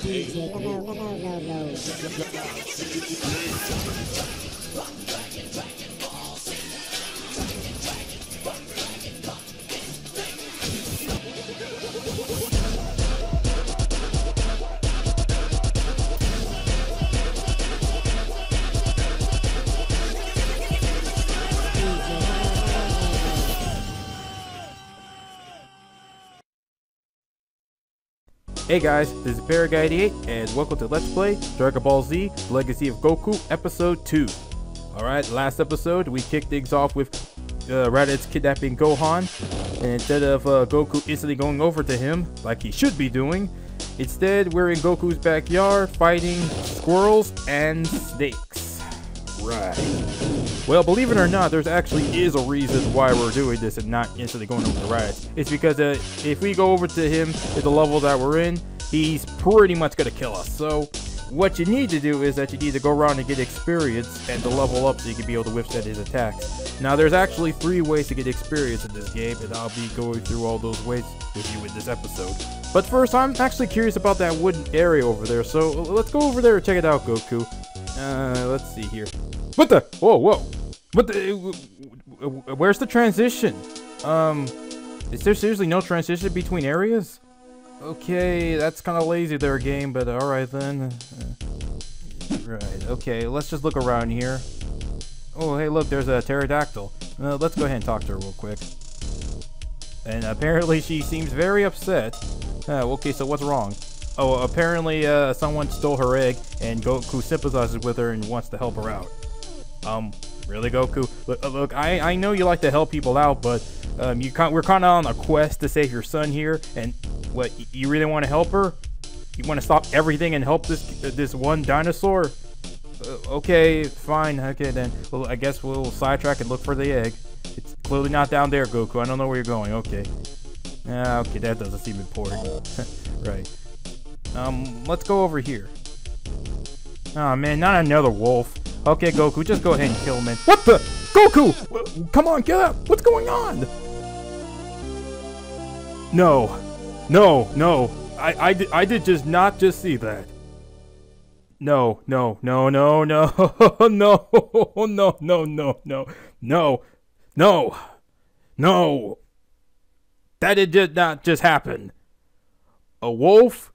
Hey guys, this is Paraguy88 and welcome to Let's Play Dragon Ball Z Legacy of Goku Episode 2. Alright, last episode we kicked things off with Raditz kidnapping Gohan, and instead of Goku instantly going over to him like he should be doing, instead we're in Goku's backyard fighting squirrels and snakes. Right. Well, believe it or not, there's actually is a reason why we're doing this and not instantly going over to Raditz. It's because if we go over to him at the level that we're in, he's pretty much going to kill us. So what you need to do is that you need to go around and get experience and to level up so you can be able to withstand his attacks. Now there's actually 3 ways to get experience in this game, and I'll be going through all those ways with you in this episode. But first, I'm actually curious about that wooden area over there, so let's go over there and check it out, Goku. Let's see here. What the? Whoa, whoa. What the? Where's the transition? Is there seriously no transition between areas? Okay, that's kind of lazy there, game, but alright then. Right, okay, let's just look around here. Oh, hey, look, there's a pterodactyl. Let's go ahead and talk to her real quick. And apparently she seems very upset. Okay, so what's wrong? Oh, apparently someone stole her egg, and Goku sympathizes with her and wants to help her out. Really, Goku? Look, I know you like to help people out, but we're kind of on a quest to save your son here, and what, you really want to help her? You want to stop everything and help this one dinosaur? Okay, fine. Okay, then. Well, I guess we'll sidetrack and look for the egg. It's clearly not down there, Goku. I don't know where you're going. Okay. Okay, that doesn't seem important. Right. Let's go over here. Oh man, not another wolf. Okay, Goku, just go ahead and kill him, man. What the? Goku! Come on, get up! What's going on? No. No, no. I did just not just see that. No, no, no, no, no, no, no, no, no, no, no, no, no. That did not just happen. A wolf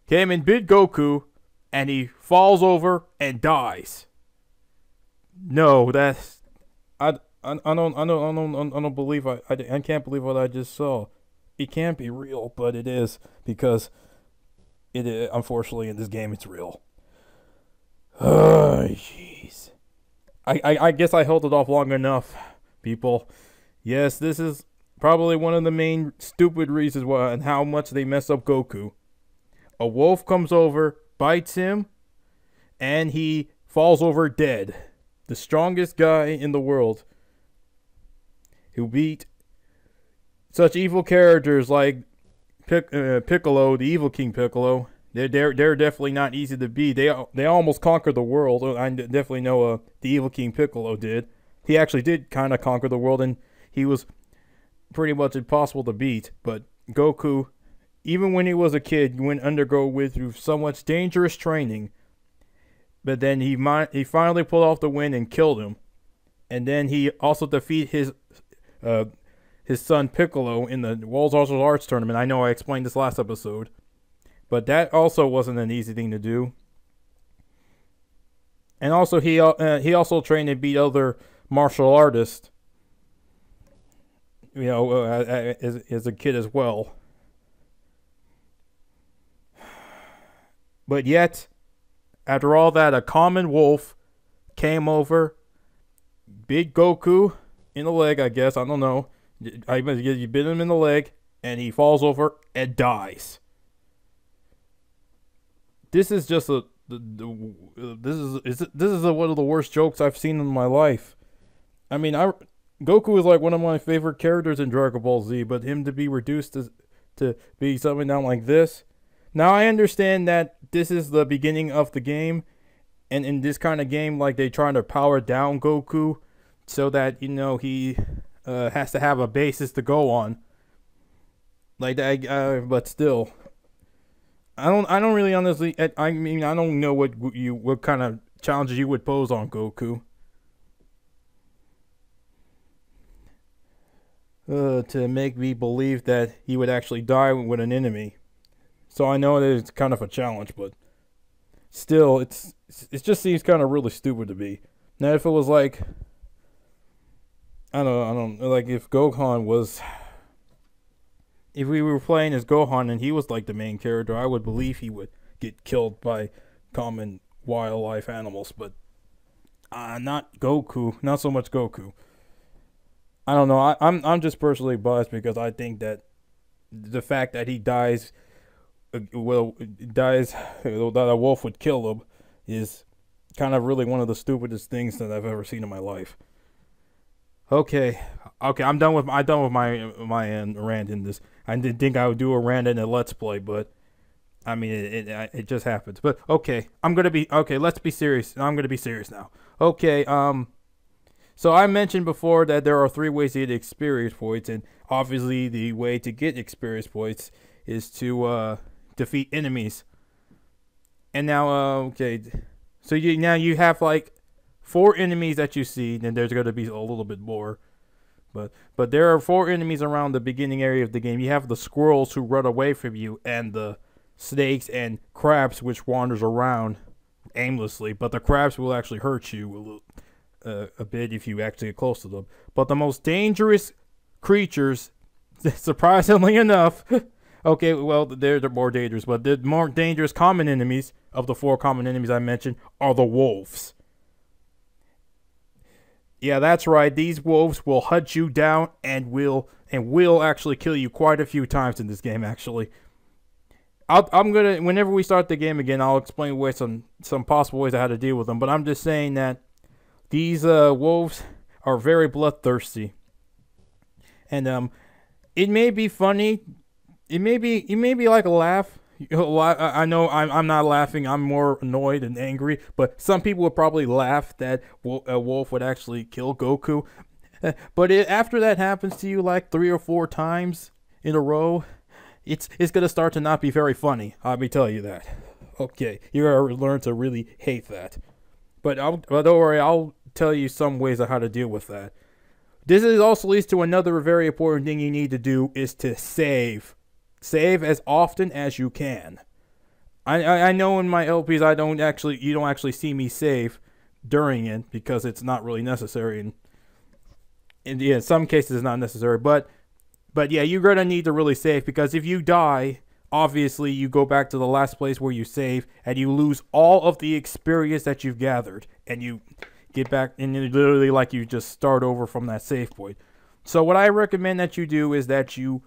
came and bit Goku, and he falls over and dies. No, that's I don't believe I can't believe what I just saw. It can't be real, but it is, because it is, unfortunately in this game it's real. Oh, jeez. I guess I held it off long enough, people. Yes, this is probably one of the main stupid reasons why and how much they mess up Goku. A wolf comes over, bites him, and he falls over dead. The strongest guy in the world, who beat such evil characters like Piccolo, the Evil King Piccolo. They're definitely not easy to beat. They almost conquered the world. I definitely know the Evil King Piccolo did. He actually did kind of conquer the world, and he was pretty much impossible to beat. But Goku, even when he was a kid, went undergo through so much dangerous training. But then he finally pulled off the win and killed him. And then he also defeated his son Piccolo in the World Martial Arts Tournament. I know I explained this last episode. But that also wasn't an easy thing to do. And also he also trained and beat other martial artists, you know, as a kid as well. But yet, after all that, a common wolf came over, bit Goku in the leg, I guess. I don't know. You bit him in the leg, and he falls over and dies. This is just one of the worst jokes I've seen in my life. I mean, Goku is like one of my favorite characters in Dragon Ball Z, but him to be reduced to be something down like this. Now I understand that this is the beginning of the game, and in this kind of game, like, they trying to power down Goku so that, you know, he has to have a basis to go on. Like that, but still, I don't really honestly. I mean, I don't know what kind of challenges you would pose on Goku. To make me believe that he would actually die with an enemy. So I know that it's kind of a challenge, but still, it just seems kind of really stupid to me. Now, if it was like, I don't know, like if Gohan was, if we were playing as Gohan and he was like the main character, I would believe he would get killed by common wildlife animals, but not Goku, not so much Goku. I don't know. I'm just personally biased because I think that the fact that he dies, that a wolf would kill him, is kind of really one of the stupidest things that I've ever seen in my life. Okay, I'm done with my rant in this. I didn't think I would do a rant in a Let's Play, but I mean it just happens. But okay, let's be serious. I'm gonna be serious now. Okay, so I mentioned before that there are 3 ways to get experience points, and obviously the way to get experience points is to defeat enemies. And now, okay, so now you have like 4 enemies that you see, and there's going to be a little bit more. But there are 4 enemies around the beginning area of the game. You have the squirrels who run away from you, and the snakes and crabs which wanders around aimlessly. But the crabs will actually hurt you a bit if you actually get close to them. But the most dangerous creatures, surprisingly enough, okay, well, they're more dangerous, but the more dangerous common enemies of the 4 common enemies I mentioned are the wolves. Yeah, that's right. These wolves will hunt you down and will actually kill you quite a few times in this game. Actually, I'm gonna, whenever we start the game again, I'll explain some possible ways of how to deal with them. But I'm just saying that these wolves are very bloodthirsty, and it may be funny. It may be like a laugh. I know I'm not laughing. I'm more annoyed and angry. But some people would probably laugh that a wolf would actually kill Goku. But after that happens to you like 3 or 4 times in a row, it's gonna start to not be very funny. Let me tell you that. Okay, you're gonna learn to really hate that. But don't worry, I'll tell you some ways of how to deal with that. This also leads to another very important thing you need to do, is to save. Save as often as you can. I know in my LPs you don't actually see me save during it because it's not really necessary, and yeah, in some cases it's not necessary. But yeah, you're gonna need to really save, because if you die, obviously you go back to the last place where you save and you lose all of the experience that you've gathered, and you get back and literally like you just start over from that save point. So what I recommend that you do is that you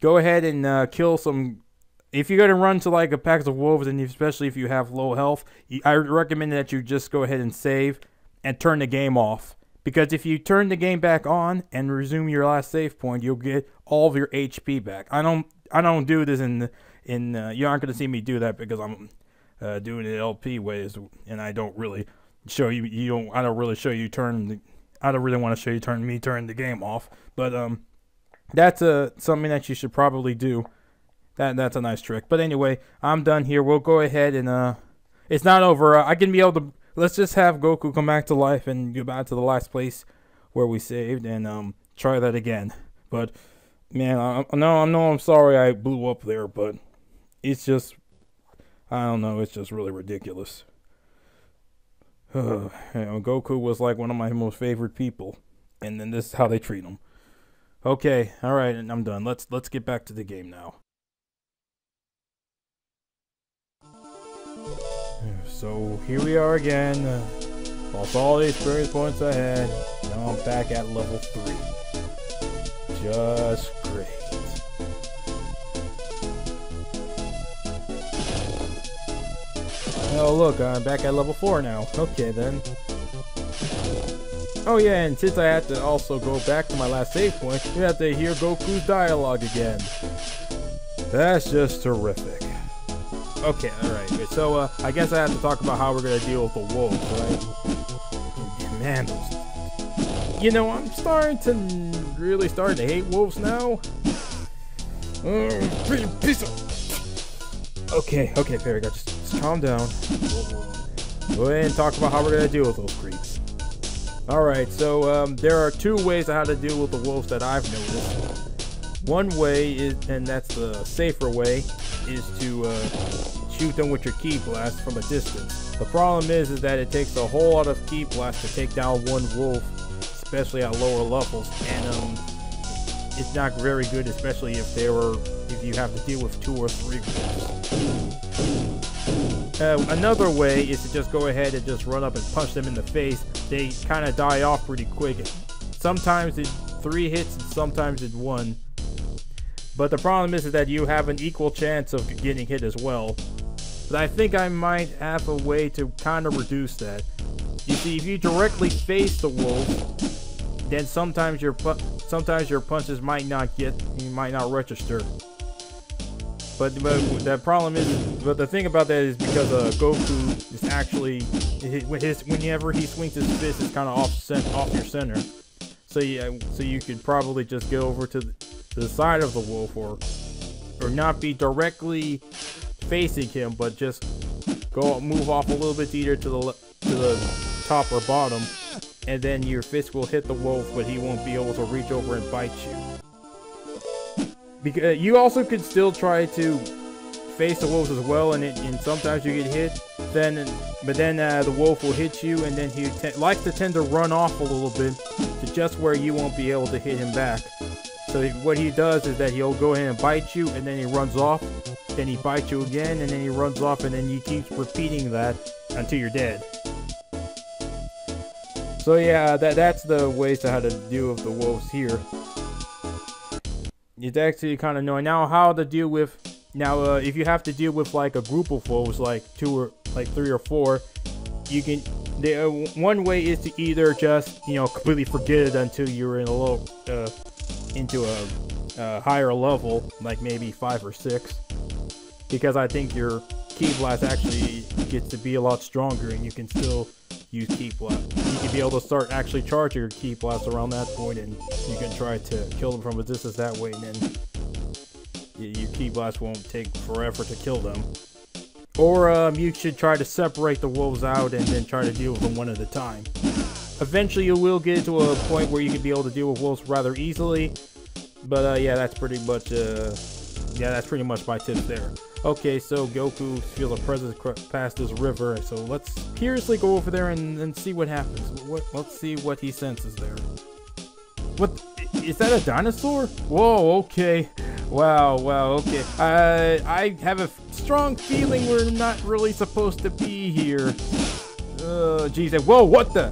go ahead and kill some. If you're going to run to like a pack of wolves, and especially if you have low health, I recommend that you just go ahead and save and turn the game off. Because if you turn the game back on and resume your last save point, you'll get all of your HP back. I don't do this you aren't going to see me do that because I'm doing it LP ways, and I don't really show you. I don't really show you I don't really want to show you turn the game off. But that's something that you should probably do. That's a nice trick. But anyway, I'm done here. We'll go ahead and it's not over. I can be able to. Let's just have Goku come back to life and go back to the last place where we saved, and try that again. But man, I'm sorry I blew up there, but it's just, I don't know. It's just really ridiculous. Goku was like one of my most favorite people, and then this is how they treat him. Okay, all right, and I'm done. Let's get back to the game now. So here we are again. Lost all the experience points I had. Now I'm back at level 3. Just great. Oh look, I'm back at level 4 now. Okay then. Oh yeah, and since I had to also go back to my last save point, you have to hear Goku's dialogue again. That's just terrific. Okay, alright, so I guess I have to talk about how we're gonna deal with the wolves, right? Man, I'm starting to hate wolves now. Piece of... Okay, Perry, just calm down. Go ahead and talk about how we're gonna deal with those creeps. Alright, so there are two ways on how to deal with the wolves that I've noticed. One way is, and that's the safer way, is to shoot them with your ki blast from a distance. The problem is that it takes a whole lot of ki blast to take down one wolf, especially at lower levels, and it's not very good, especially if you have to deal with 2 or 3 wolves. Another way is to just go ahead and just run up and punch them in the face. They kind of die off pretty quick. Sometimes in 3 hits and sometimes in 1. But the problem is that you have an equal chance of getting hit as well. But I think I might have a way to kind of reduce that. You see, if you directly face the wolf, then sometimes your punches might not register. But the problem is, but the thing about that is because Goku is actually, whenever he swings his fist, it's kind of off your center. So you could probably just go over to the side of the wolf, or not be directly facing him, but just move off a little bit either to the top or bottom, and then your fist will hit the wolf, but he won't be able to reach over and bite you. Because you also could still try to face the wolves as well, and sometimes you get hit. But then the wolf will hit you, and then he likes to tend to run off a little bit to just where you won't be able to hit him back. So what he does is that he'll go ahead and bite you, and then he runs off. Then he bites you again, and then he runs off, and then he keeps repeating that until you're dead. So yeah, that's the ways to how to deal with the wolves here. It's actually kind of annoying. Now, how to deal with... Now, if you have to deal with like a group of wolves, like 3 or 4, you can... one way is to either just, completely forget it until you're in into a higher level, like maybe 5 or 6. Because I think your ki blast actually gets to be a lot stronger, and you can still use ki blast. You can be able to start actually charging your ki blast around that point, and you can try to kill them from a distance that way, and then your ki blast won't take forever to kill them. Or you should try to separate the wolves out and then try to deal with them one at a time. Eventually you will get to a point where you can be able to deal with wolves rather easily, but yeah, that's pretty much my tips there. Okay, so Goku feels a presence past this river, so let's curiously go over there and see what happens. Let's see what he senses there. What? Is that a dinosaur? Whoa, okay. Wow, okay. I have a strong feeling we're not really supposed to be here. Geez, whoa, what the?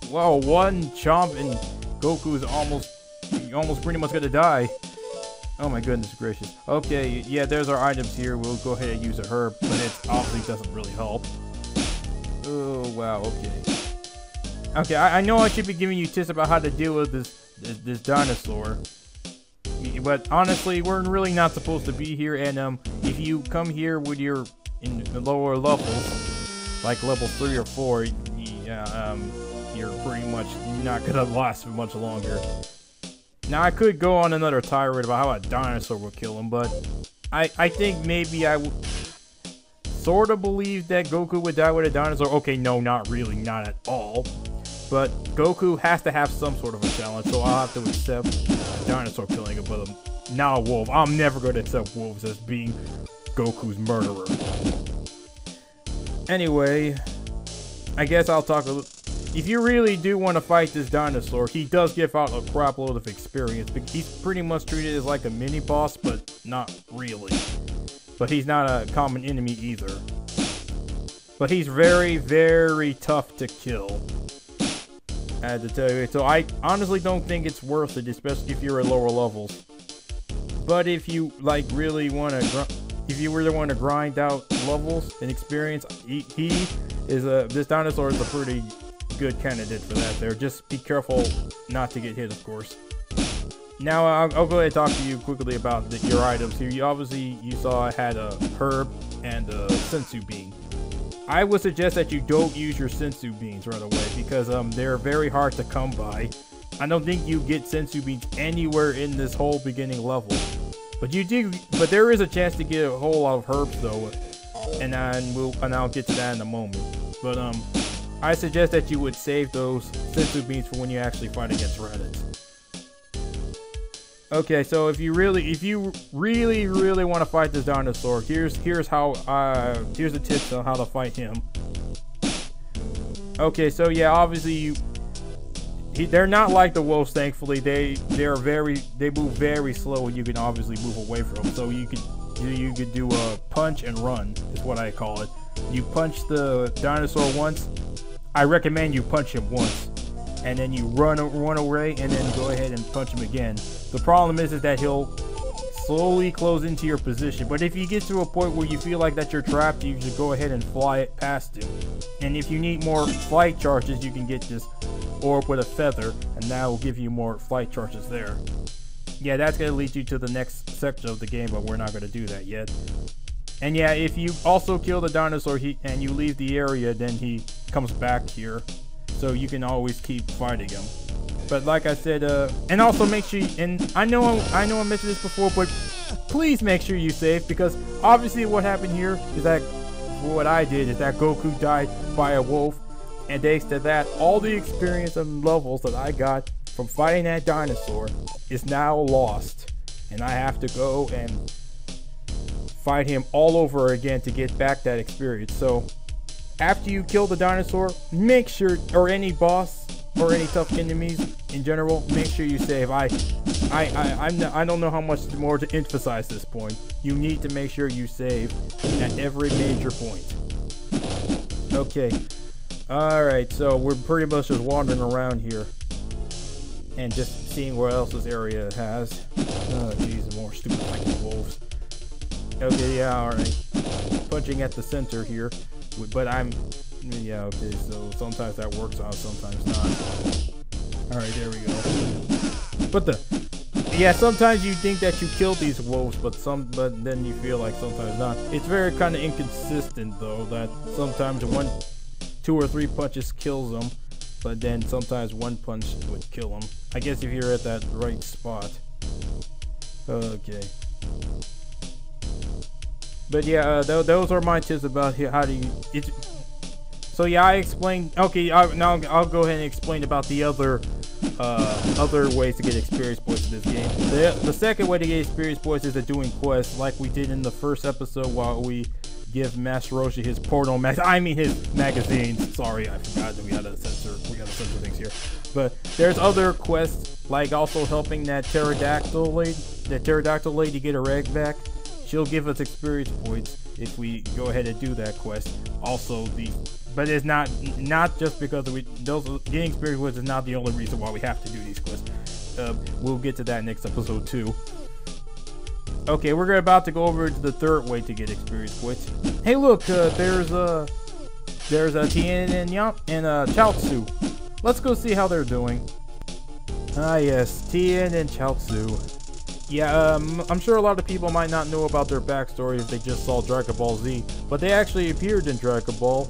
Wow, one chomp and Goku's almost pretty much gonna die. Oh my goodness gracious. Okay, yeah, there's our items here. We'll go ahead and use a herb, but it obviously doesn't really help. Oh, wow, okay. Okay, I know I should be giving you tips about how to deal with this dinosaur. But honestly, we're really not supposed to be here, and if you come here with your in the lower levels, like level 3 or 4, you're pretty much not gonna last for much longer. Now, I could go on another tirade about how a dinosaur would kill him, but I think maybe I would sort of believe that Goku would die with a dinosaur. Okay, no, not really, not at all. But Goku has to have some sort of a challenge, so I'll have to accept a dinosaur killing him, but not a wolf. I'm never going to accept wolves as being Goku's murderer. Anyway, I guess I'll talk a little... If you really do want to fight this dinosaur, he does give out a crap load of experience. He's pretty much treated as like a mini-boss, but not really. But he's not a common enemy either. But he's very, very tough to kill. I had to tell you. So I honestly don't think it's worth it, especially if you're at lower levels. But if you like really want to... If you really want to grind out levels and experience, this dinosaur is a pretty good candidate for that there. Just be careful not to get hit, of course. Now I'll go ahead and talk to you quickly about your items here. You saw I had a herb and a sensu bean. I would suggest that you don't use your sensu beans right away because they're very hard to come by. I don't think you get sensu beans anywhere in this whole beginning level. But there is a chance to get a whole lot of herbs though and I'll get to that in a moment. But I suggest that you would save those senzu beans for when you actually fight against Raditz. Okay, so if you really want to fight this dinosaur, here's the tips on how to fight him. Okay, so yeah, obviously they're not like the wolves, thankfully. They move very slow, and you can obviously move away from them. So you could do a punch and run is what I call it. You punch the dinosaur once. I recommend you punch him once, and then you run away, and then go ahead and punch him again. The problem is that he'll slowly close into your position. But if you get to a point where you feel like that you're trapped, you should go ahead and fly it past him. And if you need more flight charges, you can get this orb with a feather, and that will give you more flight charges there. Yeah, that's going to lead you to the next section of the game, but we're not going to do that yet. And yeah, if you also kill the dinosaur and you leave the area, then he comes back here. So you can always keep fighting him. But like I said, and also make sure and I know I mentioned this before, but please make sure you save, because obviously what happened here is that what I did is that Goku died by a wolf, and thanks to that, all the experience and levels that I got from fighting that dinosaur is now lost, and I have to go and fight him all over again to get back that experience. So after you kill the dinosaur, make sure, or any boss or any tough enemies in general, make sure you save. I don't know how much more to emphasize this point. You need to make sure you save at every major point. Okay. Alright, so we're pretty much just wandering around here and just seeing what else this area has. Oh jeez, more stupid fucking wolves. Okay, yeah, alright. Punching at the center here, but yeah, okay, so sometimes that works out, sometimes not. Alright, there we go. Yeah, sometimes you think that you killed these wolves, but then you feel like sometimes not. It's very kind of inconsistent though, that sometimes 1, 2 or 3 punches kills them, but then sometimes 1 punch would kill them. I guess if you're at that right spot. Okay. But yeah, those are my tips about how do you. So yeah, I explained. Okay, now I'll go ahead and explain about the other ways to get experience points in this game. The second way to get experience points is doing quests, like we did in the first episode, while we give Master Roshi his portal his magazines. Sorry, I forgot that we gotta censor things here. But there's other quests, like also helping that pterodactyl lady get her egg back. She'll give us experience points if we go ahead and do that quest. Also, but it's not just because getting experience points is not the only reason why we have to do these quests. We'll get to that next episode too. Okay, we're about to go over to the third way to get experience points. Hey, look, there's Tien and Chaozu. Let's go see how they're doing. Ah, yes, Tien and Chaozu. Yeah, I'm sure a lot of people might not know about their backstory if they just saw Dragon Ball Z, but they actually appeared in Dragon Ball,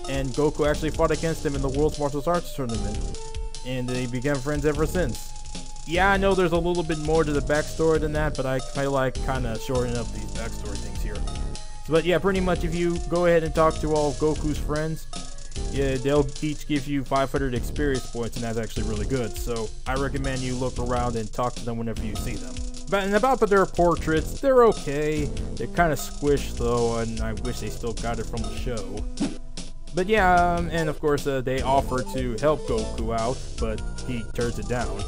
and Goku actually fought against them in the World's Martial Arts Tournament, and they became friends ever since. Yeah, I know there's a little bit more to the backstory than that, but I like kind of shortening up these backstory things here. But yeah, pretty much if you go ahead and talk to all of Goku's friends, yeah, they'll each give you 500 experience points, and that's actually really good. So I recommend you look around and talk to them whenever you see them. But about their portraits, they're okay. They're kind of squished though, and I wish they still got it from the show. But yeah, and of course they offer to help Goku out, but he turns it down.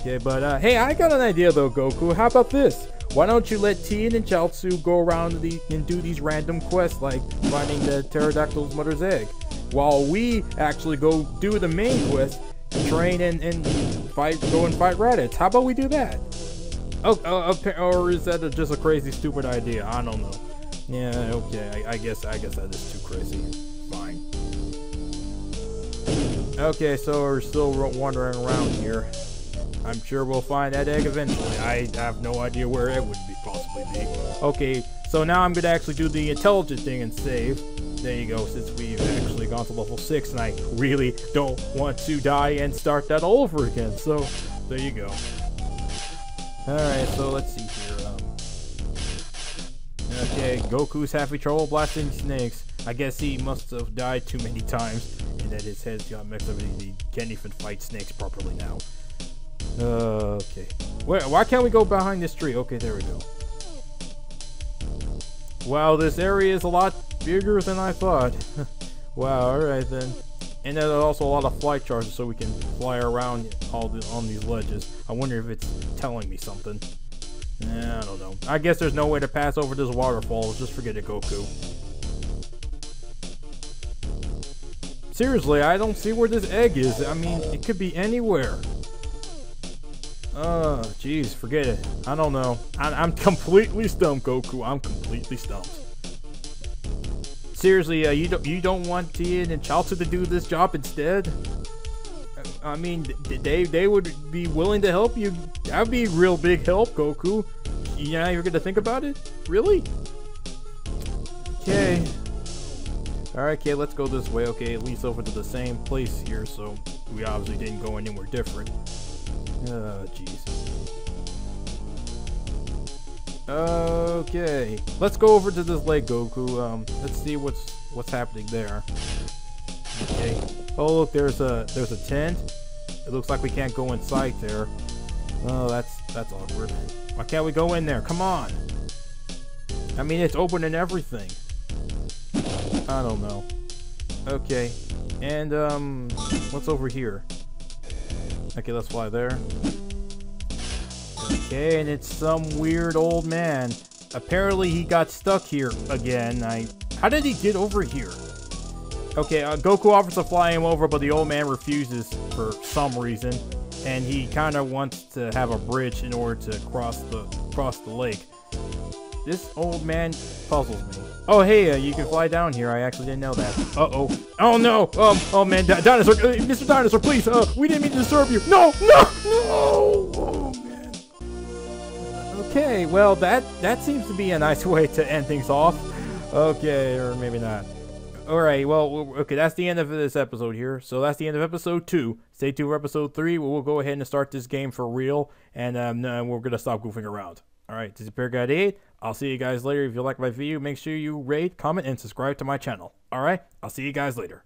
Okay, but hey, I got an idea though, Goku. How about this? Why don't you let Tien and Chaozu go around and do these random quests, like finding the pterodactyl's mother's egg, while we actually go do the main quest, train and go and fight Raditz. How about we do that? Or is that just a crazy, stupid idea? I don't know. Yeah, okay. I guess that is too crazy. Fine. Okay, so we're still wandering around here. I'm sure we'll find that egg eventually. I have no idea where it would possibly be. Okay, so now I'm gonna actually do the intelligent thing and save. There you go, since we've actually gone to level 6, and I really don't want to die and start that all over again. So, there you go. Alright, so let's see here. Okay, Goku's having trouble blasting snakes. I guess he must have died too many times, and that his head's got messed up and he can't even fight snakes properly now. Okay. Why can't we go behind this tree? Okay, there we go. Wow, this area is a lot bigger than I thought. Wow, alright then. And there's also a lot of flight charges so we can fly around on these ledges. I wonder if it's telling me something. I don't know. I guess there's no way to pass over this waterfall. Just forget it, Goku. Seriously, I don't see where this egg is. I mean, it could be anywhere. Jeez, forget it. I don't know. I'm completely stumped, Goku. I'm completely stumped. Seriously, you don't want Tien and Chaozu to do this job instead? I mean, they would be willing to help you. That would be real big help, Goku. You're not even gonna think about it? Really? Okay. Alright, okay, let's go this way. Okay, at least over to the same place here, so we obviously didn't go anywhere different. Oh, jeez. Okay, let's go over to this lake, Goku. Let's see what's happening there. Okay. Oh, look, there's a tent. It looks like we can't go inside there. Oh, that's awkward. Why can't we go in there? Come on. I mean, it's open and everything. I don't know. Okay. And what's over here? Okay, let's fly there. Okay, and it's some weird old man. Apparently he got stuck here again. How did he get over here? Okay, Goku offers to fly him over, but the old man refuses for some reason, and he kind of wants to have a bridge in order to cross the lake. This old man puzzles me. Oh, hey, you can fly down here. I actually didn't know that. Uh-oh. Oh, no. Oh, man. Dinosaur. Mr. Dinosaur, please. We didn't mean to disturb you. No. Oh, man. Okay, well, that seems to be a nice way to end things off. Okay, or maybe not. Alright, well, okay, that's the end of this episode here. So that's the end of episode 2. Stay tuned for episode 3, where we'll go ahead and start this game for real, and we're going to stop goofing around. Alright, this is ParaGuy88. I'll see you guys later. If you like my video, make sure you rate, comment, and subscribe to my channel. Alright, I'll see you guys later.